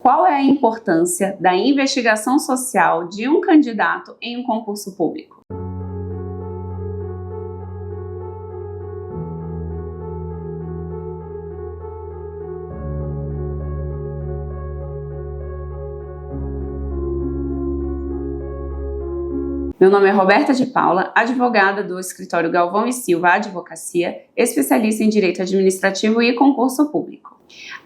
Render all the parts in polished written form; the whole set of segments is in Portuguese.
Qual é a importância da investigação social de um candidato em um concurso público? Meu nome é Roberta de Paula, advogada do escritório Galvão e Silva Advocacia, especialista em Direito Administrativo e Concurso Público.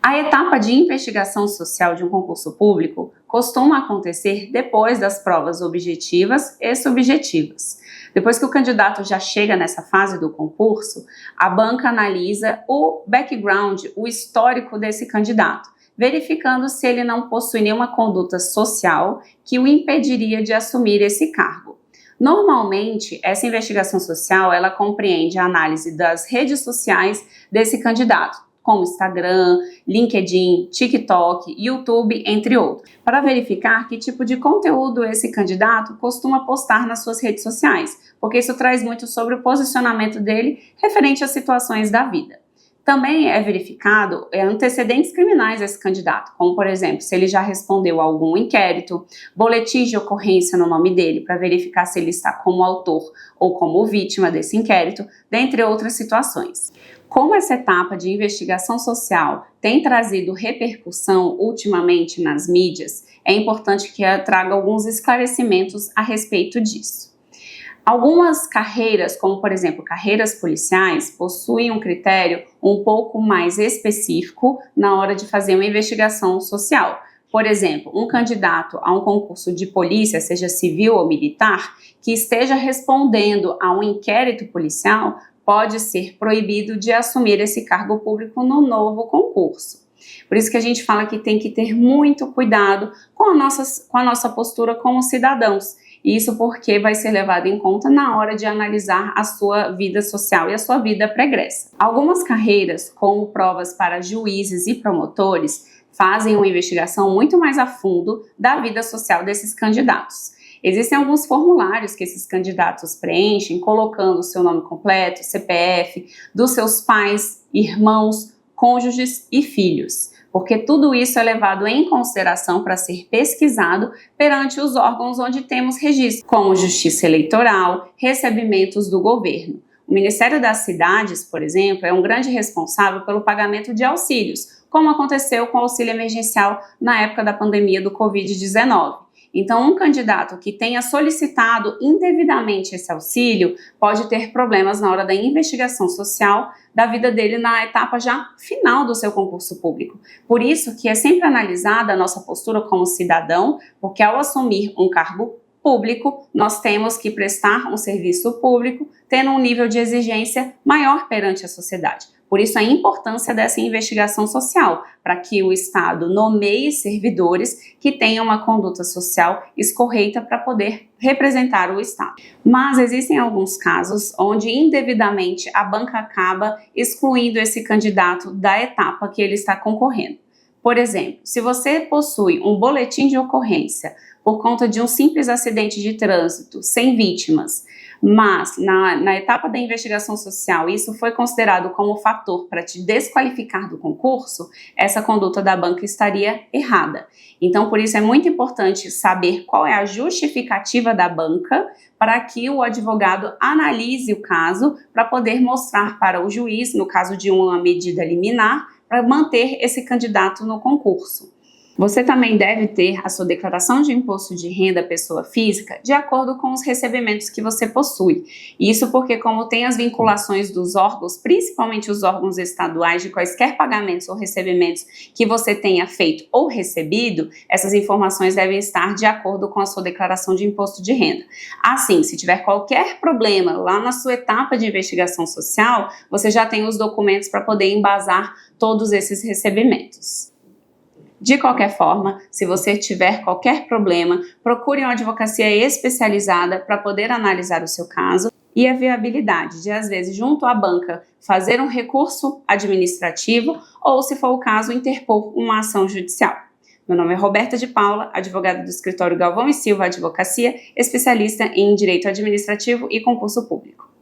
A etapa de investigação social de um concurso público costuma acontecer depois das provas objetivas e subjetivas. Depois que o candidato já chega nessa fase do concurso, a banca analisa o background, o histórico desse candidato, verificando se ele não possui nenhuma conduta social que o impediria de assumir esse cargo. Normalmente, essa investigação social ela compreende a análise das redes sociais desse candidato, como Instagram, LinkedIn, TikTok, YouTube, entre outros, para verificar que tipo de conteúdo esse candidato costuma postar nas suas redes sociais, porque isso traz muito sobre o posicionamento dele referente às situações da vida. Também é verificado antecedentes criminais desse candidato, como por exemplo, se ele já respondeu a algum inquérito, boletins de ocorrência no nome dele para verificar se ele está como autor ou como vítima desse inquérito, dentre outras situações. Como essa etapa de investigação social tem trazido repercussão ultimamente nas mídias, é importante que eu traga alguns esclarecimentos a respeito disso. Algumas carreiras, como por exemplo carreiras policiais, possuem um critério um pouco mais específico na hora de fazer uma investigação social. Por exemplo, um candidato a um concurso de polícia, seja civil ou militar, que esteja respondendo a um inquérito policial, pode ser proibido de assumir esse cargo público no novo concurso. Por isso que a gente fala que tem que ter muito cuidado com a nossa postura como cidadãos. Isso porque vai ser levado em conta na hora de analisar a sua vida social e a sua vida pregressa. Algumas carreiras, como provas para juízes e promotores, fazem uma investigação muito mais a fundo da vida social desses candidatos. Existem alguns formulários que esses candidatos preenchem, colocando o seu nome completo, CPF, dos seus pais, irmãos, cônjuges e filhos, porque tudo isso é levado em consideração para ser pesquisado perante os órgãos onde temos registro, como Justiça Eleitoral, recebimentos do governo. O Ministério das Cidades, por exemplo, é um grande responsável pelo pagamento de auxílios, como aconteceu com o auxílio emergencial na época da pandemia do Covid-19. Então, um candidato que tenha solicitado indevidamente esse auxílio pode ter problemas na hora da investigação social da vida dele na etapa já final do seu concurso público. Por isso que é sempre analisada a nossa postura como cidadão, porque ao assumir um cargo público, nós temos que prestar um serviço público, tendo um nível de exigência maior perante a sociedade. Por isso a importância dessa investigação social, para que o Estado nomeie servidores que tenham uma conduta social escorreita para poder representar o Estado. Mas existem alguns casos onde indevidamente a banca acaba excluindo esse candidato da etapa que ele está concorrendo. Por exemplo, se você possui um boletim de ocorrência por conta de um simples acidente de trânsito, sem vítimas, mas na etapa da investigação social isso foi considerado como fator para te desqualificar do concurso, essa conduta da banca estaria errada. Então, por isso é muito importante saber qual é a justificativa da banca para que o advogado analise o caso para poder mostrar para o juiz, no caso de uma medida liminar, para manter esse candidato no concurso. Você também deve ter a sua declaração de imposto de renda pessoa física de acordo com os recebimentos que você possui. Isso porque, como tem as vinculações dos órgãos, principalmente os órgãos estaduais, de quaisquer pagamentos ou recebimentos que você tenha feito ou recebido, essas informações devem estar de acordo com a sua declaração de imposto de renda. Assim, se tiver qualquer problema lá na sua etapa de investigação social, você já tem os documentos para poder embasar todos esses recebimentos. De qualquer forma, se você tiver qualquer problema, procure uma advocacia especializada para poder analisar o seu caso e a viabilidade de, às vezes, junto à banca, fazer um recurso administrativo ou, se for o caso, interpor uma ação judicial. Meu nome é Roberta de Paula, advogada do escritório Galvão e Silva Advocacia, especialista em Direito Administrativo e Concurso Público.